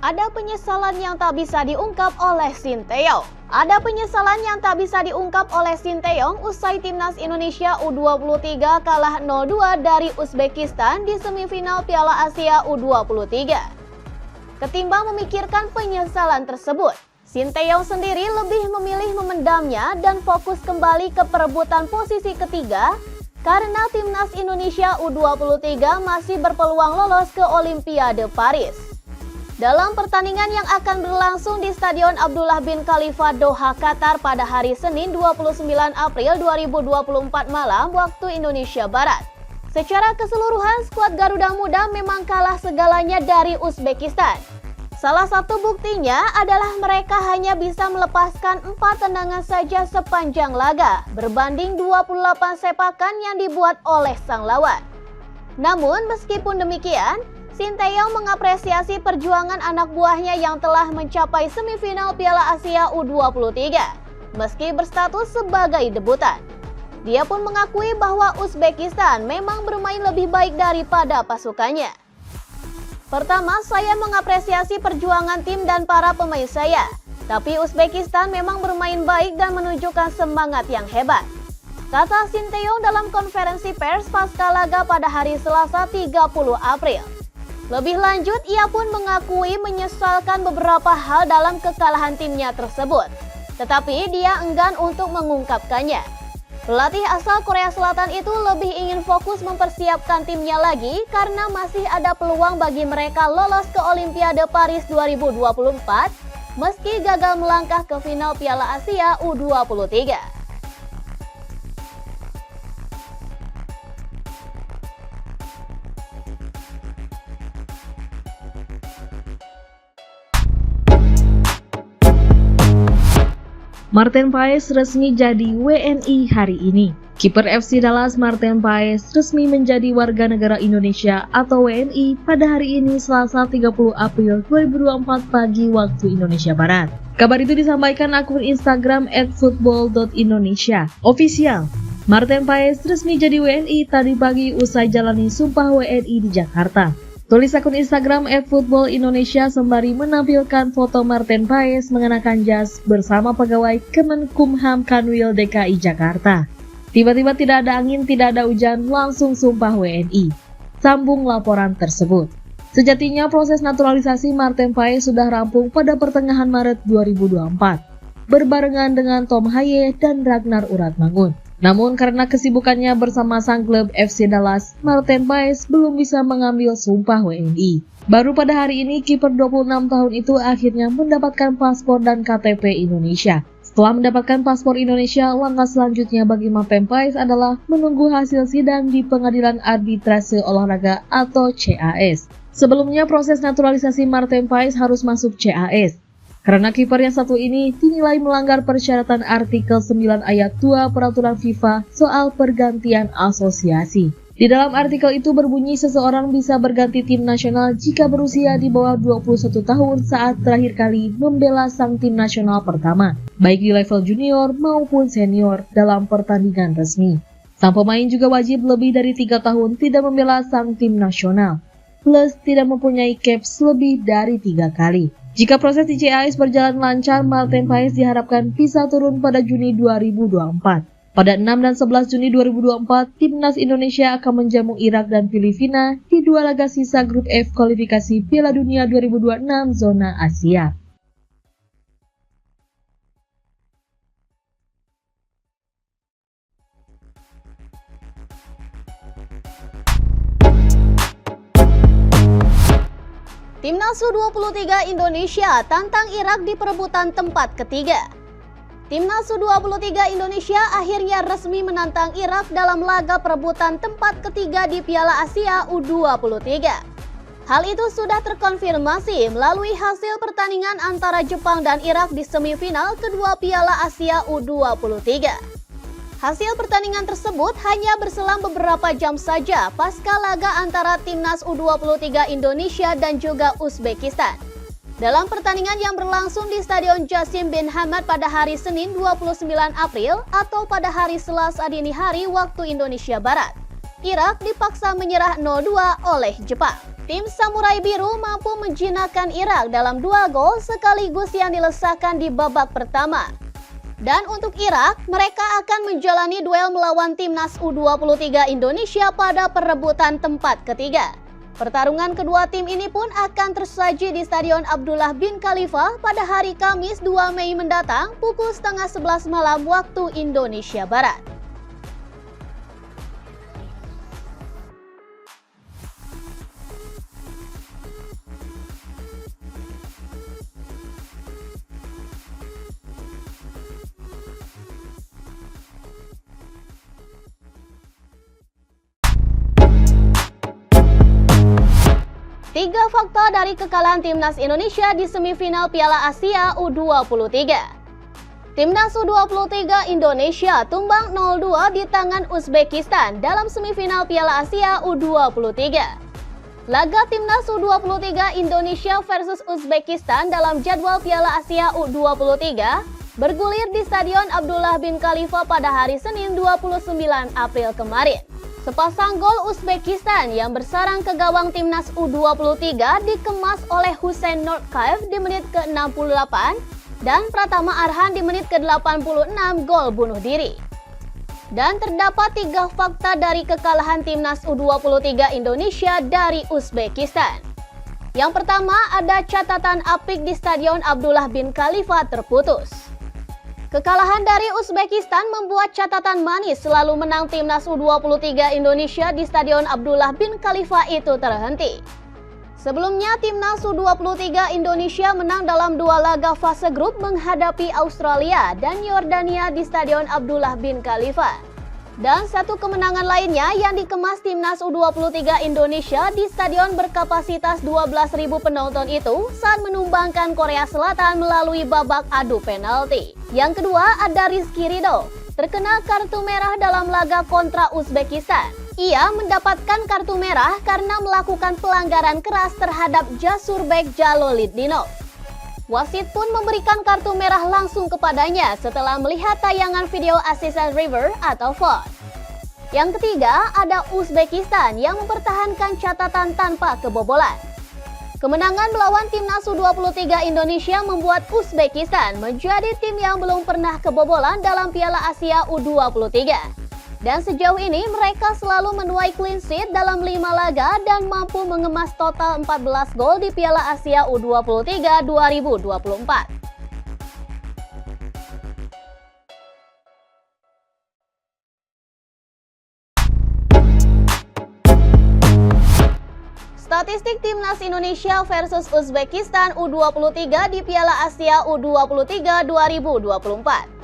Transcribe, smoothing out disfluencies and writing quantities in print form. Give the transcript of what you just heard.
Ada penyesalan yang tak bisa diungkap oleh Sinteyong. Ada penyesalan yang tak bisa diungkap oleh Sinteyong usai Timnas Indonesia U23 kalah 0-2 dari Uzbekistan di semifinal Piala Asia U23. Ketimbang memikirkan penyesalan tersebut, Sinteyong sendiri lebih memilih memendamnya dan fokus kembali ke perebutan posisi ketiga karena Timnas Indonesia U23 masih berpeluang lolos ke Olimpiade Paris. Dalam pertandingan yang akan berlangsung di Stadion Abdullah bin Khalifa Doha, Qatar pada hari Senin 29 April 2024 malam waktu Indonesia Barat. Secara keseluruhan, skuad Garuda Muda memang kalah segalanya dari Uzbekistan. Salah satu buktinya adalah mereka hanya bisa melepaskan 4 tendangan saja sepanjang laga, berbanding 28 sepakan yang dibuat oleh sang lawan. Namun meskipun demikian, Sinteyong mengapresiasi perjuangan anak buahnya yang telah mencapai semifinal Piala Asia U23, meski berstatus sebagai debutan. Dia pun mengakui bahwa Uzbekistan memang bermain lebih baik daripada pasukannya. Pertama, saya mengapresiasi perjuangan tim dan para pemain saya, tapi Uzbekistan memang bermain baik dan menunjukkan semangat yang hebat, kata Sinteyong dalam konferensi pers pasca laga pada hari Selasa 30 April. Lebih lanjut, ia pun mengakui menyesalkan beberapa hal dalam kekalahan timnya tersebut, tetapi dia enggan untuk mengungkapkannya. Pelatih asal Korea Selatan itu lebih ingin fokus mempersiapkan timnya lagi karena masih ada peluang bagi mereka lolos ke Olimpiade Paris 2024 meski gagal melangkah ke final Piala Asia U23. Marten Paes resmi jadi WNI hari ini. Kiper FC Dallas Marten Paes resmi menjadi warga negara Indonesia atau WNI pada hari ini Selasa 30 April 2024 pagi waktu Indonesia Barat. Kabar itu disampaikan akun Instagram @football.indonesia official. Marten Paes resmi jadi WNI tadi pagi usai jalani sumpah WNI di Jakarta. Tulis akun Instagram @footballindonesia sembari menampilkan foto Marten Paes mengenakan jas bersama pegawai Kemenkumham Kanwil DKI Jakarta. Tiba-tiba tidak ada angin, tidak ada hujan, langsung sumpah WNI. Sambung laporan tersebut. Sejatinya proses naturalisasi Marten Paes sudah rampung pada pertengahan Maret 2024, berbarengan dengan Tom Haye dan Ragnar Uratmangun. Namun karena kesibukannya bersama sang klub FC Dallas, Marten Paes belum bisa mengambil sumpah WNI. Baru pada hari ini kiper 26 tahun itu akhirnya mendapatkan paspor dan KTP Indonesia. Setelah mendapatkan paspor Indonesia, langkah selanjutnya bagi Marten Paes adalah menunggu hasil sidang di Pengadilan Arbitrase Olahraga atau CAS. Sebelumnya proses naturalisasi Marten Paes harus masuk CAS. Karena kiper yang satu ini dinilai melanggar persyaratan artikel 9 ayat 2 peraturan FIFA soal pergantian asosiasi. Di dalam artikel itu berbunyi seseorang bisa berganti tim nasional jika berusia di bawah 21 tahun saat terakhir kali membela sang tim nasional pertama, baik di level junior maupun senior dalam pertandingan resmi. Sang pemain juga wajib lebih dari 3 tahun tidak membela sang tim nasional, plus tidak mempunyai caps lebih dari 3 kali. Jika proses di CAS berjalan lancar, Marten Paes diharapkan bisa turun pada Juni 2024. Pada 6 dan 11 Juni 2024, Timnas Indonesia akan menjamu Irak dan Filipina di 2 laga sisa grup F kualifikasi Piala Dunia 2026 zona Asia. Timnas U23 Indonesia tantang Irak di perebutan tempat ketiga. Timnas U23 Indonesia akhirnya resmi menantang Irak dalam laga perebutan tempat ketiga di Piala Asia U23. Hal itu sudah terkonfirmasi melalui hasil pertandingan antara Jepang dan Irak di semifinal kedua Piala Asia U23. Hasil pertandingan tersebut hanya berselang beberapa jam saja pasca laga antara Timnas U23 Indonesia dan juga Uzbekistan. Dalam pertandingan yang berlangsung di Stadion Jasim bin Hamad pada hari Senin 29 April atau pada hari Selasa dini hari waktu Indonesia Barat, Irak dipaksa menyerah 0-2 oleh Jepang. Tim Samurai Biru mampu menjinakkan Irak dalam 2 gol sekaligus yang dilesakan di babak pertama. Dan untuk Irak, mereka akan menjalani duel melawan timnas U23 Indonesia pada perebutan tempat ketiga. Pertarungan kedua tim ini pun akan tersaji di Stadion Abdullah bin Khalifa pada hari Kamis 2 Mei mendatang pukul 10:30 malam waktu Indonesia Barat. Tiga fakta dari kekalahan Timnas Indonesia di semifinal Piala Asia U23. Timnas U23 Indonesia tumbang 0-2 di tangan Uzbekistan dalam semifinal Piala Asia U23. Laga Timnas U23 Indonesia versus Uzbekistan dalam jadwal Piala Asia U23 bergulir di Stadion Abdullah bin Khalifa pada hari Senin 29 April kemarin. Sepasang gol Uzbekistan yang bersarang ke gawang Timnas U23 dikemas oleh Hussein Nurkaev di menit ke-68 dan Pratama Arhan di menit ke-86 gol bunuh diri. Dan terdapat 3 fakta dari kekalahan Timnas U23 Indonesia dari Uzbekistan. Yang pertama, ada catatan apik di Stadion Abdullah bin Khalifa terputus. Kekalahan dari Uzbekistan membuat catatan manis selalu menang Timnas U23 Indonesia di Stadion Abdullah bin Khalifa itu terhenti. Sebelumnya, Timnas U23 Indonesia menang dalam 2 laga fase grup menghadapi Australia dan Yordania di Stadion Abdullah bin Khalifa. Dan satu kemenangan lainnya yang dikemas Timnas U23 Indonesia di stadion berkapasitas 12.000 penonton itu saat menumbangkan Korea Selatan melalui babak adu penalti. Yang kedua ada Rizky Ridho, terkena kartu merah dalam laga kontra Uzbekistan. Ia mendapatkan kartu merah karena melakukan pelanggaran keras terhadap Jasurbek Jaloliddinov. Wasit pun memberikan kartu merah langsung kepadanya setelah melihat tayangan video assistant review atau VAR. Yang ketiga ada Uzbekistan yang mempertahankan catatan tanpa kebobolan. Kemenangan melawan Timnas U23 Indonesia membuat Uzbekistan menjadi tim yang belum pernah kebobolan dalam Piala Asia U23. Dan sejauh ini mereka selalu menuai clean sheet dalam 5 laga dan mampu mengemas total 14 gol di Piala Asia U23 2024. Statistik Timnas Indonesia versus Uzbekistan U23 di Piala Asia U23 2024.